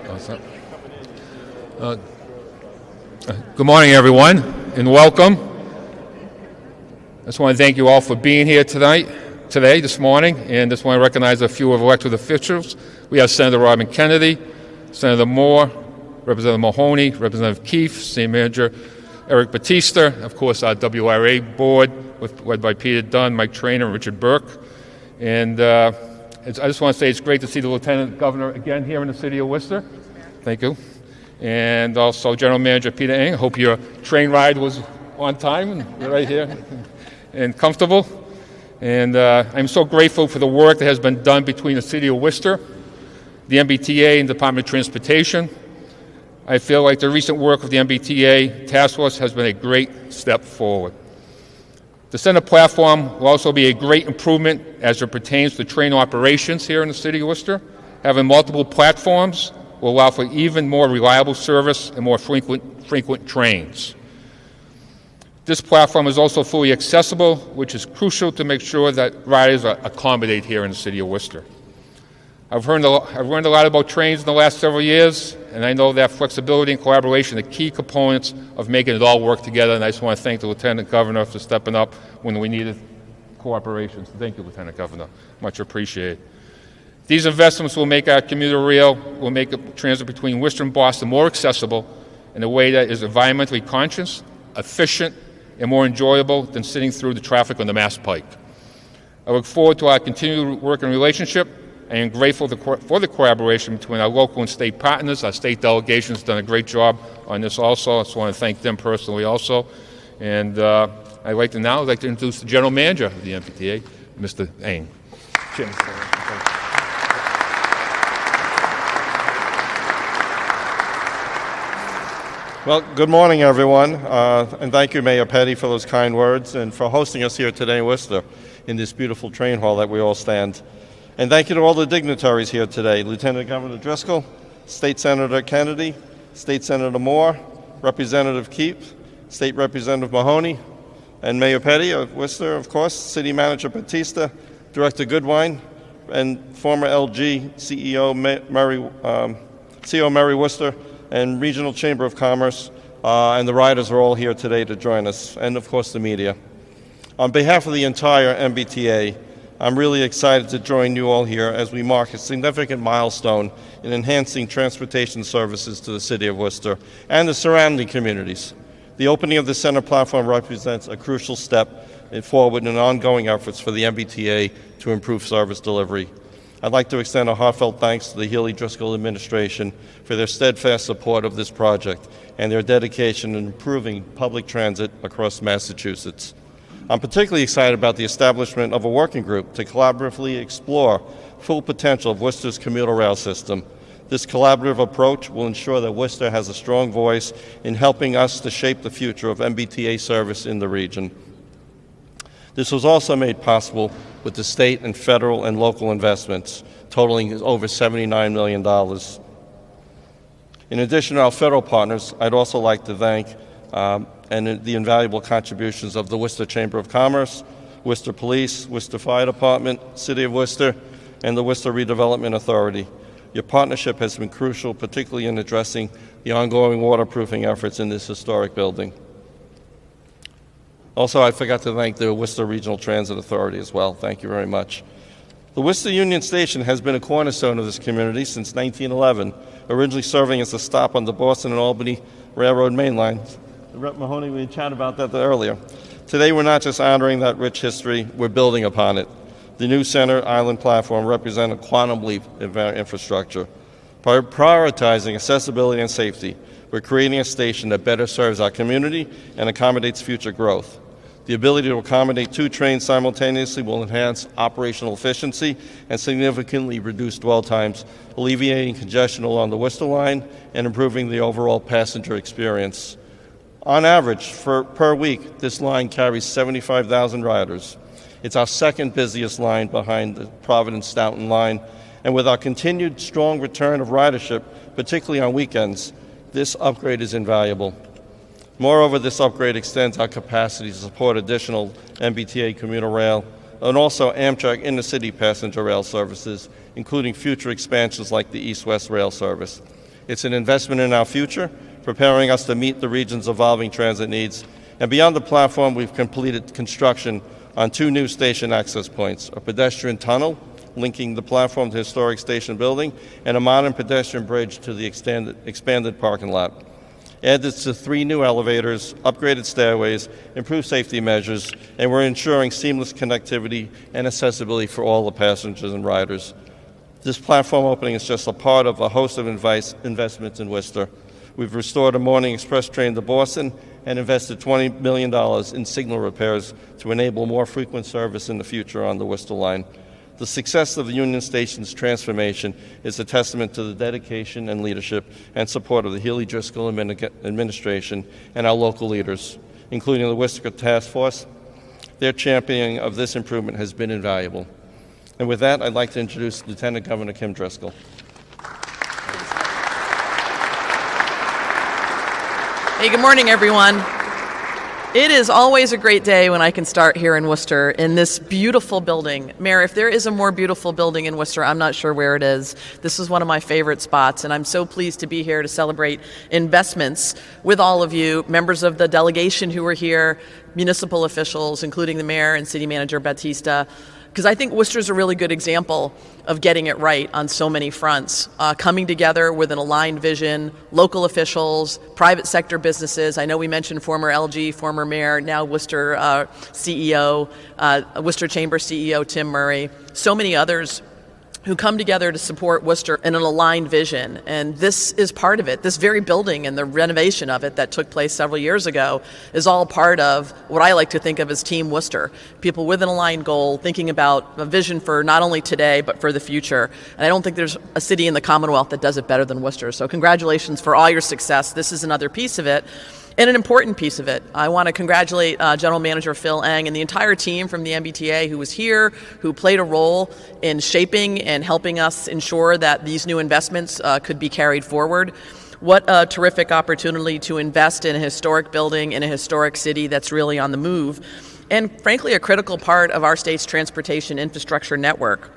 Awesome. Good morning, everyone, and welcome. I just want to thank you all for being here this morning, and just want to recognize a few of elected officials. We have Senator Robin Kennedy, Senator Moore, Representative Mahoney, Representative Keefe, State Manager Eric Batista, of course our WRA board, led by Peter Dunn, Mike Trainer, and Richard Burke. And I just want to say it's great to see the Lieutenant Governor again here in the city of Worcester. Thank you. And also General Manager Peter Eng. I hope your train ride was on time and you're right here and comfortable. And I'm so grateful for the work that has been done between the city of Worcester, the MBTA, and Department of Transportation. I feel like the recent work of the MBTA task force has been a great step forward. The center platform will also be a great improvement as it pertains to train operations here in the city of Worcester. Having multiple platforms will allow for even more reliable service and more frequent trains. This platform is also fully accessible, which is crucial to make sure that riders are accommodated here in the city of Worcester. I've learned a lot about trains in the last several years, and I know that flexibility and collaboration are key components of making it all work together, and I just want to thank the Lieutenant Governor for stepping up when we needed cooperation. So thank you, Lieutenant Governor. Much appreciated. These investments will make our commuter rail, will make transit between Worcester and Boston more accessible in a way that is environmentally conscious, efficient, and more enjoyable than sitting through the traffic on the Mass Pike. I look forward to our continued working relationship. I am grateful for the collaboration between our local and state partners. Our state delegation has done a great job on this also. I just want to thank them personally also. And I'd like to introduce the General Manager of the MBTA, Mr. Eng. Well, good morning, everyone, and thank you, Mayor Petty, for those kind words and for hosting us here today in Worcester in this beautiful train hall that we all stand. And thank you to all the dignitaries here today, Lieutenant Governor Driscoll, State Senator Kennedy, State Senator Moore, Representative Keefe, State Representative Mahoney, and Mayor Petty of Worcester, of course, City Manager Batista, Director Goodwine, and former LG CEO Mary Worcester, and Regional Chamber of Commerce, and the riders are all here today to join us, and of course the media. On behalf of the entire MBTA, I'm really excited to join you all here as we mark a significant milestone in enhancing transportation services to the city of Worcester and the surrounding communities. The opening of the center platform represents a crucial step forward in ongoing efforts for the MBTA to improve service delivery. I'd like to extend a heartfelt thanks to the Healey-Driscoll administration for their steadfast support of this project and their dedication in improving public transit across Massachusetts. I'm particularly excited about the establishment of a working group to collaboratively explore full potential of Worcester's commuter rail system. This collaborative approach will ensure that Worcester has a strong voice in helping us to shape the future of MBTA service in the region. This was also made possible with the state and federal and local investments, totaling over $79 million. In addition to our federal partners, I'd also like to thank and the invaluable contributions of the Worcester Chamber of Commerce, Worcester Police, Worcester Fire Department, City of Worcester, and the Worcester Redevelopment Authority. Your partnership has been crucial, particularly in addressing the ongoing waterproofing efforts in this historic building. Also, I forgot to thank the Worcester Regional Transit Authority as well. Thank you very much. The Worcester Union Station has been a cornerstone of this community since 1911, originally serving as a stop on the Boston and Albany Railroad main line. Rep. Mahoney, we chatted about that earlier. Today, we're not just honoring that rich history, we're building upon it. The new center island platform represents a quantum leap in our infrastructure. By prioritizing accessibility and safety, we're creating a station that better serves our community and accommodates future growth. The ability to accommodate 2 trains simultaneously will enhance operational efficiency and significantly reduce dwell times, alleviating congestion along the Worcester line and improving the overall passenger experience. On average, per week, this line carries 75,000 riders. It's our second busiest line behind the Providence-Stoughton line, and with our continued strong return of ridership, particularly on weekends, this upgrade is invaluable. Moreover, this upgrade extends our capacity to support additional MBTA commuter rail and also Amtrak inner-city passenger rail services, including future expansions like the East-West rail service. It's an investment in our future, preparing us to meet the region's evolving transit needs. And beyond the platform, we've completed construction on 2 new station access points, a pedestrian tunnel linking the platform to the historic station building, and a modern pedestrian bridge to the expanded parking lot. Added to 3 new elevators, upgraded stairways, improved safety measures, and we're ensuring seamless connectivity and accessibility for all the passengers and riders. This platform opening is just a part of a host of investments in Worcester. We've restored a morning express train to Boston and invested $20 million in signal repairs to enable more frequent service in the future on the Worcester line. The success of the Union Station's transformation is a testament to the dedication and leadership and support of the Healey-Driscoll administration and our local leaders, including the Worcester Task Force. Their championing of this improvement has been invaluable. And with that, I'd like to introduce Lieutenant Governor Kim Driscoll. Hey, good morning, everyone. It is always a great day when I can start here in Worcester in this beautiful building. Mayor, if there is a more beautiful building in Worcester, I'm not sure where it is. This is one of my favorite spots, and I'm so pleased to be here to celebrate investments with all of you, members of the delegation who are here, municipal officials, including the mayor and city manager Batista, because I think Worcester is a really good example of getting it right on so many fronts, coming together with an aligned vision, local officials, private sector businesses. I know we mentioned former LG, former mayor, now Worcester CEO, Worcester Chamber CEO Tim Murray, so many others who come together to support Worcester in an aligned vision. And this is part of it. This very building and the renovation of it that took place several years ago is all part of what I like to think of as Team Worcester. People with an aligned goal, thinking about a vision for not only today, but for the future. And I don't think there's a city in the Commonwealth that does it better than Worcester. So congratulations for all your success. This is another piece of it. And an important piece of it. I want to congratulate General Manager Phil Eng and the entire team from the MBTA who was here, who played a role in shaping and helping us ensure that these new investments could be carried forward. What a terrific opportunity to invest in a historic building in a historic city that's really on the move, and frankly a critical part of our state's transportation infrastructure network.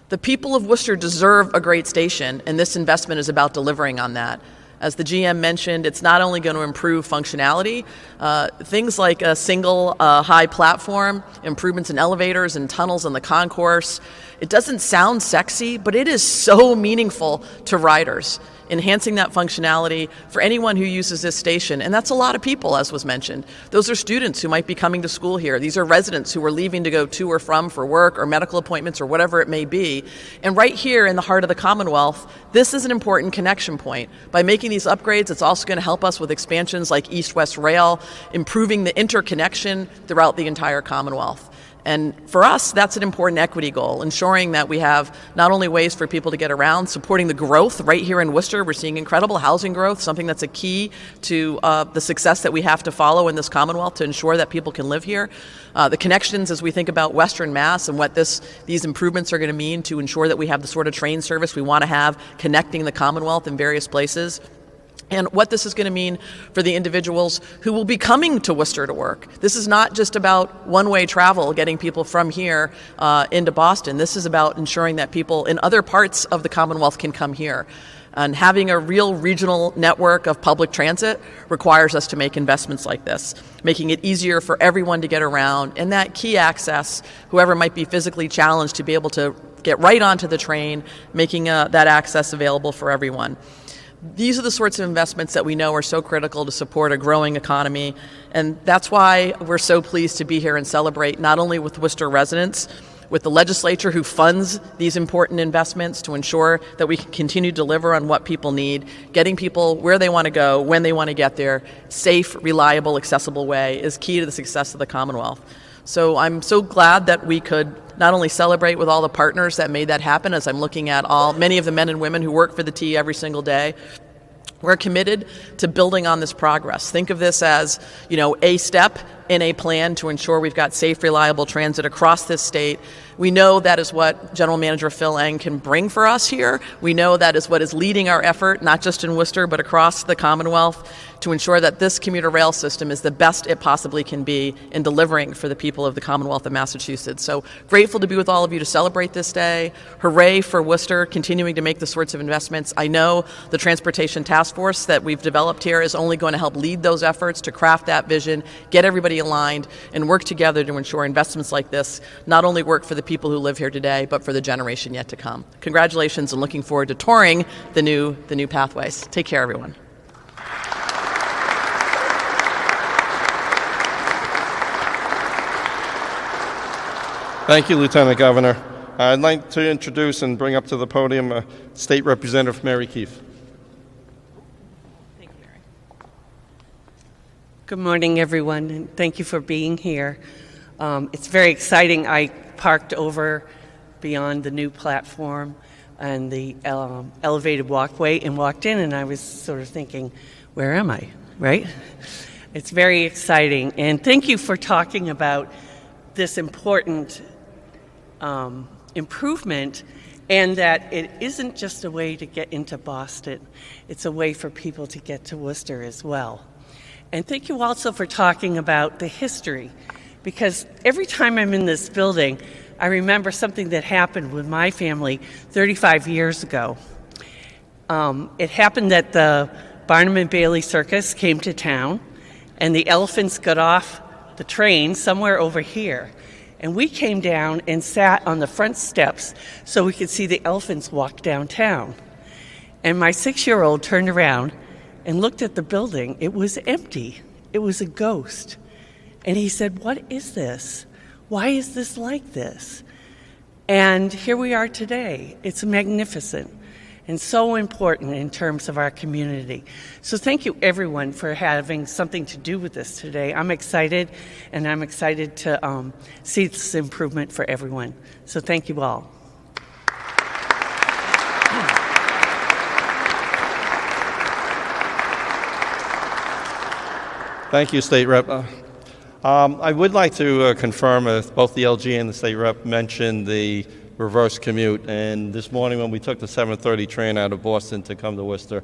The people of Worcester deserve a great station, and this investment is about delivering on that. As the GM mentioned, it's not only going to improve functionality, things like a single high platform, improvements in elevators and tunnels in the concourse. It doesn't sound sexy, but it is so meaningful to riders, enhancing that functionality for anyone who uses this station. And that's a lot of people, as was mentioned. Those are students who might be coming to school here. These are residents who are leaving to go to or from for work or medical appointments or whatever it may be. And right here in the heart of the Commonwealth, this is an important connection point. By making these upgrades, it's also going to help us with expansions like East-West Rail, improving the interconnection throughout the entire Commonwealth. And for us, that's an important equity goal, ensuring that we have not only ways for people to get around, supporting the growth right here in Worcester. We're seeing incredible housing growth, something that's a key to the success that we have to follow in this Commonwealth to ensure that people can live here. The connections as we think about Western Mass and what these improvements are going to mean to ensure that we have the sort of train service we want to have connecting the Commonwealth in various places. And what this is going to mean for the individuals who will be coming to Worcester to work. This is not just about one-way travel, getting people from here into Boston. This is about ensuring that people in other parts of the Commonwealth can come here. And having a real regional network of public transit requires us to make investments like this, making it easier for everyone to get around, and that key access, whoever might be physically challenged, to be able to get right onto the train, making that access available for everyone. These are the sorts of investments that we know are so critical to support a growing economy, and that's why we're so pleased to be here and celebrate not only with Worcester residents, with the legislature who funds these important investments to ensure that we can continue to deliver on what people need, getting people where they want to go, when they want to get there, safe, reliable, accessible way is key to the success of the Commonwealth. So I'm so glad that we could not only celebrate with all the partners that made that happen, as I'm looking at many of the men and women who work for the T every single day. We're committed to building on this progress. Think of this as, a step in a plan to ensure we've got safe, reliable transit across this state, We know that is what General Manager Phil Eng can bring for us here. We know that is what is leading our effort, not just in Worcester, but across the Commonwealth, to ensure that this commuter rail system is the best it possibly can be in delivering for the people of the Commonwealth of Massachusetts. So grateful to be with all of you to celebrate this day. Hooray for Worcester continuing to make the sorts of investments. I know the Transportation Task Force that we've developed here is only going to help lead those efforts to craft that vision, get everybody aligned, and work together to ensure investments like this not only work for the people who live here today, but for the generation yet to come. Congratulations, and looking forward to touring the new pathways. Take care, everyone. Thank you, Lieutenant Governor. I'd like to introduce and bring up to the podium State Representative Mary Keefe. Thank you, Mary. Good morning, everyone, and thank you for being here. It's very exciting. I parked over beyond the new platform and the elevated walkway and walked in, and I was sort of thinking, where am I, right? It's very exciting, and thank you for talking about this important improvement, and that it isn't just a way to get into Boston, it's a way for people to get to Worcester as well. And thank you also for talking about the history, because every time I'm in this building, I remember something that happened with my family 35 years ago. It happened that the Barnum and Bailey Circus came to town, and the elephants got off the train somewhere over here. And we came down and sat on the front steps so we could see the elephants walk downtown. And my 6-year-old turned around and looked at the building. It was empty. It was a ghost. And he said, "What is this? Why is this like this?" And here we are today. It's magnificent and so important in terms of our community. So thank you, everyone, for having something to do with this today. I'm excited, and I'm excited to see this improvement for everyone. So thank you all. Thank you, State Rep. I would like to confirm both the LG and the State Rep mentioned the reverse commute, and this morning when we took the 7:30 train out of Boston to come to Worcester,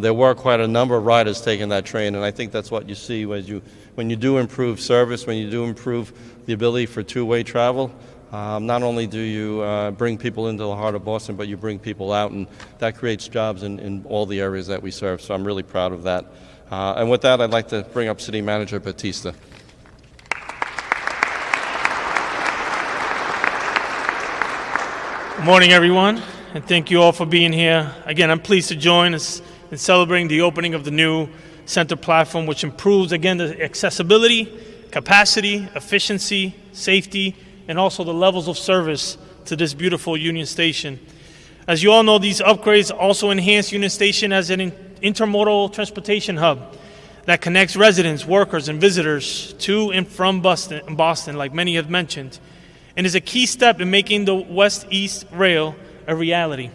there were quite a number of riders taking that train, and I think that's what you see when you do improve service, when you do improve the ability for two-way travel. Not only do you bring people into the heart of Boston, but you bring people out, and that creates jobs in all the areas that we serve, so I'm really proud of that. And with that, I'd like to bring up City Manager Batista. Good morning, everyone, and thank you all for being here. Again, I'm pleased to join us in celebrating the opening of the new center platform, which improves, again, the accessibility, capacity, efficiency, safety, and also the levels of service to this beautiful Union Station. As you all know, these upgrades also enhance Union Station as an intermodal transportation hub that connects residents, workers, and visitors to and from Boston, like many have mentioned, and is a key step in making the West-East Rail a reality.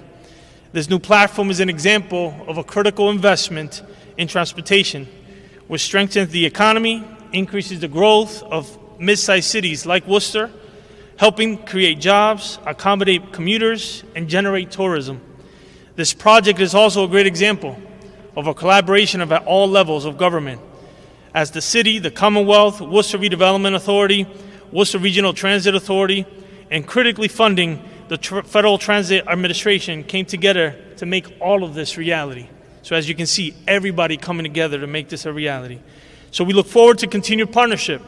This new platform is an example of a critical investment in transportation, which strengthens the economy, increases the growth of mid-sized cities like Worcester, helping create jobs, accommodate commuters, and generate tourism. This project is also a great example of a collaboration at all levels of government, as the city, the Commonwealth, Worcester Redevelopment Authority, Worcester Regional Transit Authority, and critically funding the Federal Transit Administration came together to make all of this reality. So as you can see, everybody coming together to make this a reality. So we look forward to continued partnership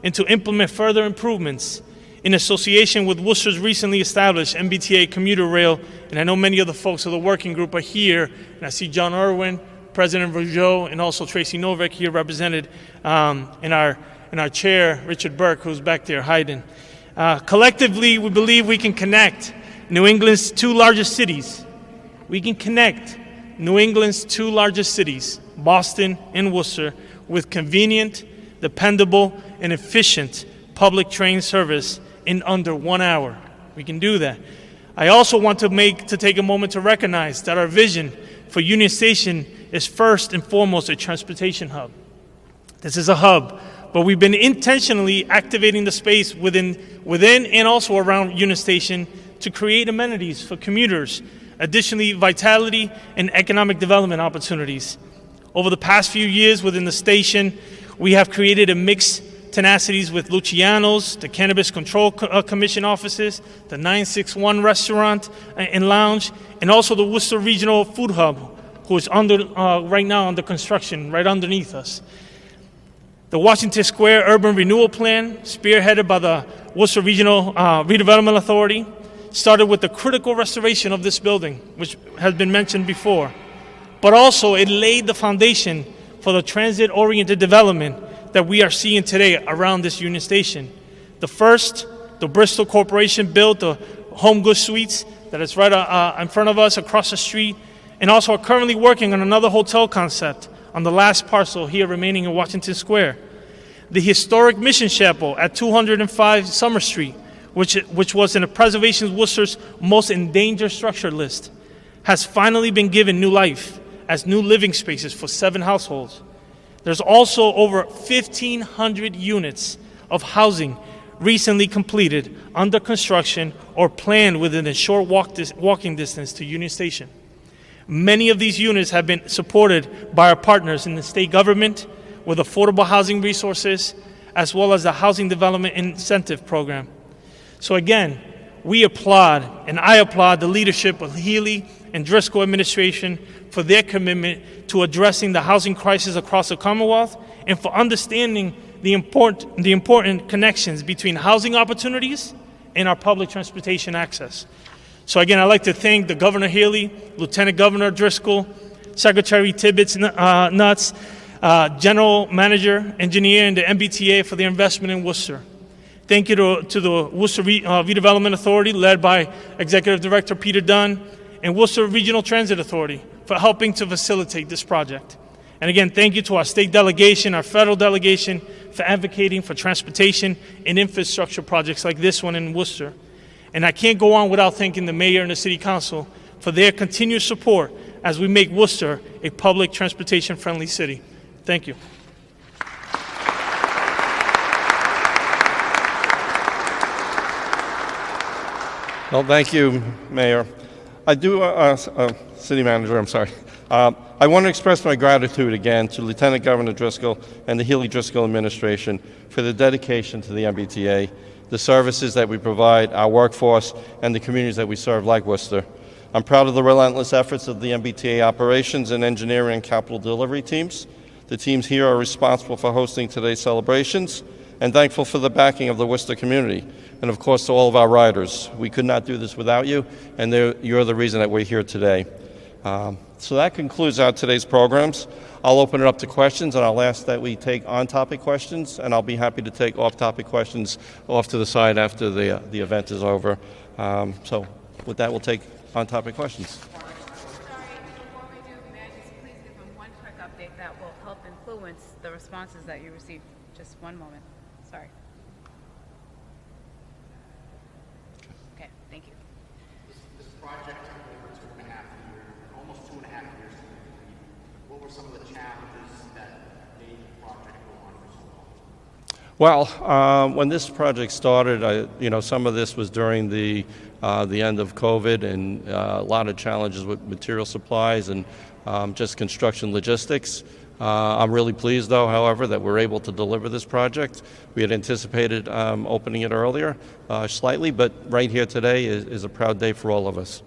and to implement further improvements in association with Worcester's recently established MBTA commuter rail. And I know many of the folks of the working group are here, and I see John Irwin, President Rougeau, and also Tracy Novak here represented in our chair, Richard Burke, who's back there hiding. Collectively, we believe we can connect New England's two largest cities. We can connect New England's two largest cities, Boston and Worcester, with convenient, dependable, and efficient public train service in under 1 hour. We can do that. I also want to take a moment to recognize that our vision for Union Station is first and foremost a transportation hub. This is a hub but we've been intentionally activating the space within and also around Union Station to create amenities for commuters, additionally vitality and economic development opportunities. Over the past few years within the station, we have created a mixed tenacities with Luciano's, the Cannabis Control Commission offices, the 961 restaurant and lounge, and also the Worcester Regional Food Hub, who is right now under construction right underneath us. The Washington Square Urban Renewal Plan, spearheaded by the Worcester Regional Redevelopment Authority, started with the critical restoration of this building, which has been mentioned before. But also it laid the foundation for the transit-oriented development that we are seeing today around this Union Station. The first, the Bristol Corporation built the Home Goods Suites that is right in front of us across the street, and also are currently working on another hotel concept on the last parcel here remaining in Washington Square. The historic Mission Chapel at 205 Summer Street, which was in the Preservation Worcester's most endangered structure list, has finally been given new life as new living spaces for 7 households. There's also over 1,500 units of housing recently completed, under construction, or planned within a short walking distance to Union Station. Many of these units have been supported by our partners in the state government with affordable housing resources, as well as the Housing Development Incentive Program. So again, we applaud, and I applaud the leadership of Healey and Driscoll administration for their commitment to addressing the housing crisis across the Commonwealth, and for understanding the important connections between housing opportunities and our public transportation access. So again, I'd like to thank the Governor Healey, Lieutenant Governor Driscoll, Secretary Tibbetts Nuts, General Manager, Engineer, and the MBTA for their investment in Worcester. Thank you to the Worcester Redevelopment Authority, led by Executive Director Peter Dunn, and Worcester Regional Transit Authority for helping to facilitate this project. And again, thank you to our state delegation, our federal delegation, for advocating for transportation and infrastructure projects like this one in Worcester. And I can't go on without thanking the mayor and the city council for their continued support as we make Worcester a public transportation-friendly city. Thank you. Well, thank you, Mayor. City Manager, I'm sorry. I want to express my gratitude again to Lieutenant Governor Driscoll and the Healey-Driscoll administration for the dedication to the MBTA, the services that we provide, our workforce, and the communities that we serve like Worcester. I'm proud of the relentless efforts of the MBTA operations and engineering and capital delivery teams. The teams here are responsible for hosting today's celebrations, and thankful for the backing of the Worcester community, and of course to all of our riders. We could not do this without you, and you're the reason that we're here today. So that concludes today's programs. I'll open it up to questions, and I'll ask that we take on-topic questions, and I'll be happy to take off-topic questions off to the side after the event is over. So with that, we'll take on-topic questions. Sorry, before we do, may I just please give them one quick update that will help influence the responses that you received? Just one moment. Sorry. Okay, thank you. This project took over 2.5 years, almost 2.5 years. What were some of the challenges that made the project go on for so long? Well, when this project started, some of this was during the end of COVID, and a lot of challenges with material supplies and just construction logistics. I'm really pleased, though, however, that we're able to deliver this project. We had anticipated opening it earlier, slightly, but right here today is a proud day for all of us.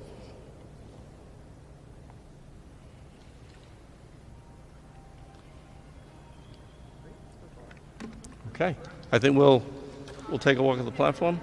Okay, I think we'll take a walk at the platform.